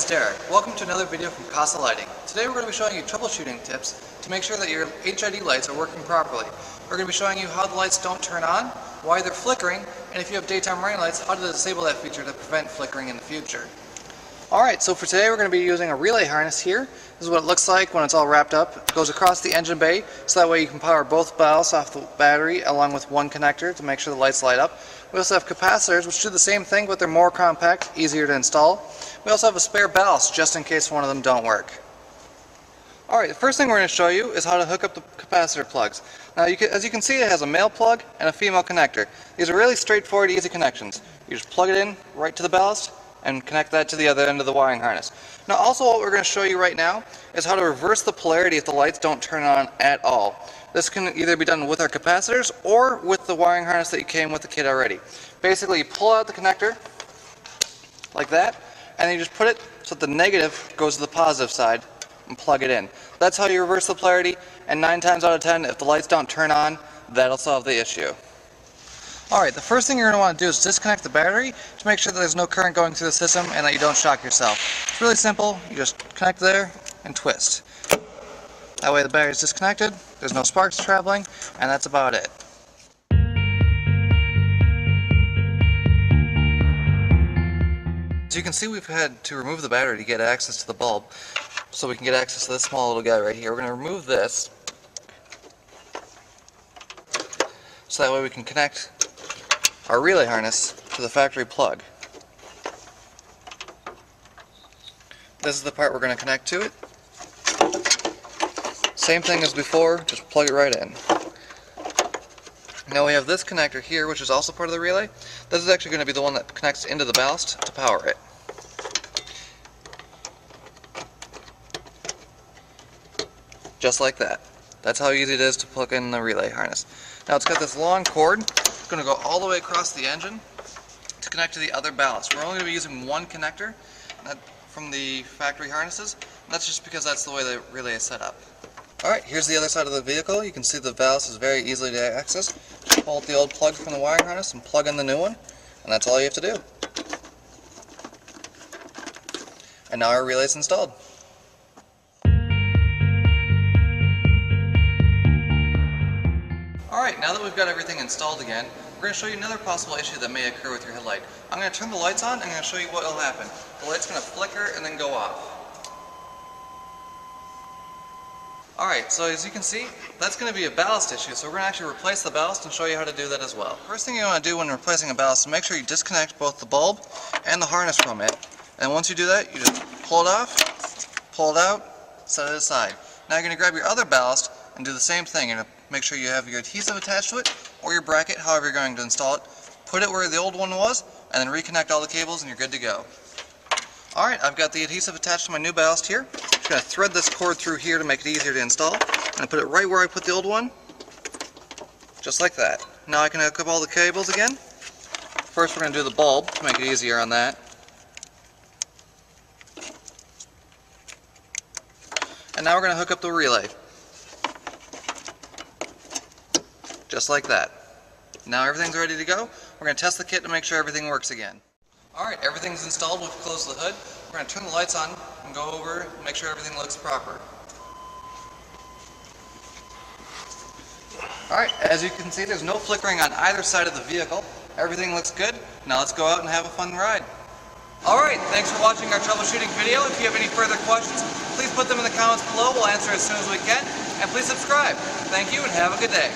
is Derek. Welcome to another video from Casa Lighting. Today we're going to be showing you troubleshooting tips to make sure that your HID lights are working properly. We're going to be showing you how the lights don't turn on, why they're flickering, and if you have daytime running lights, how to disable that feature to prevent flickering in the future. Alright, so for today we're going to be using a relay harness here. This is what it looks like when it's all wrapped up. It goes across the engine bay, so that way you can power both ballasts off the battery along with one connector to make sure the lights light up. We also have capacitors, which do the same thing, but they're more compact, easier to install. We also have a spare ballast, just in case one of them don't work. Alright, the first thing we're going to show you is how to hook up the capacitor plugs. Now, as you can see, it has a male plug and a female connector. These are really straightforward, easy connections. You just plug it in right to the ballast and connect that to the other end of the wiring harness. Now, also what we're going to show you right now is how to reverse the polarity if the lights don't turn on at all. This can either be done with our capacitors or with the wiring harness that you came with the kit already. Basically, you pull out the connector like that, and then you just put it so that the negative goes to the positive side and plug it in. That's how you reverse the polarity, and 9 times out of 10, if the lights don't turn on, that'll solve the issue. Alright, the first thing you're going to want to do is disconnect the battery to make sure that there's no current going through the system and that you don't shock yourself. It's really simple. You just connect there and twist. That way the battery is disconnected, there's no sparks traveling, and that's about it. As you can see, we've had to remove the battery to get access to the bulb, so we can get access to this small little guy right here. We're going to remove this, so that way we can connect our relay harness to the factory plug. This is the part we're going to connect to it. Same thing as before, just plug it right in. Now we have this connector here, which is also part of the relay. This is actually going to be the one that connects into the ballast to power it. Just like that. That's how easy it is to plug in the relay harness. Now it's got this long cord. It's going to go all the way across the engine to connect to the other ballast. We're only going to be using one connector from the factory harnesses. That's just because that's the way the relay is set up. Alright, here's the other side of the vehicle. You can see the ballast is very easily to access. Just pull out the old plug from the wiring harness and plug in the new one, and that's all you have to do. And now our relay is installed. Alright, now that we've got everything installed again, we're going to show you another possible issue that may occur with your headlight. I'm going to turn the lights on and I'm going to show you what will happen. The light's going to flicker and then go off. Alright, so as you can see, that's going to be a ballast issue, so we're going to actually replace the ballast and show you how to do that as well. First thing you want to do when replacing a ballast is make sure you disconnect both the bulb and the harness from it. And once you do that, you just pull it off, pull it out, set it aside. Now you're going to grab your other ballast and do the same thing. You're going to make sure you have your adhesive attached to it, or your bracket, however you're going to install it. Put it where the old one was, and then reconnect all the cables and you're good to go. Alright, I've got the adhesive attached to my new ballast here. Just going to thread this cord through here to make it easier to install. I'm going to put it right where I put the old one, just like that. Now I can hook up all the cables again. First we're going to do the bulb to make it easier on that. And now we're going to hook up the relay. Just like that. Now everything's ready to go. We're going to test the kit to make sure everything works again. Alright, everything's installed. We've closed the hood. We're going to turn the lights on and go over and make sure everything looks proper. Alright, as you can see, there's no flickering on either side of the vehicle. Everything looks good. Now let's go out and have a fun ride. Alright, thanks for watching our troubleshooting video. If you have any further questions, please put them in the comments below. We'll answer as soon as we can. And please subscribe. Thank you and have a good day.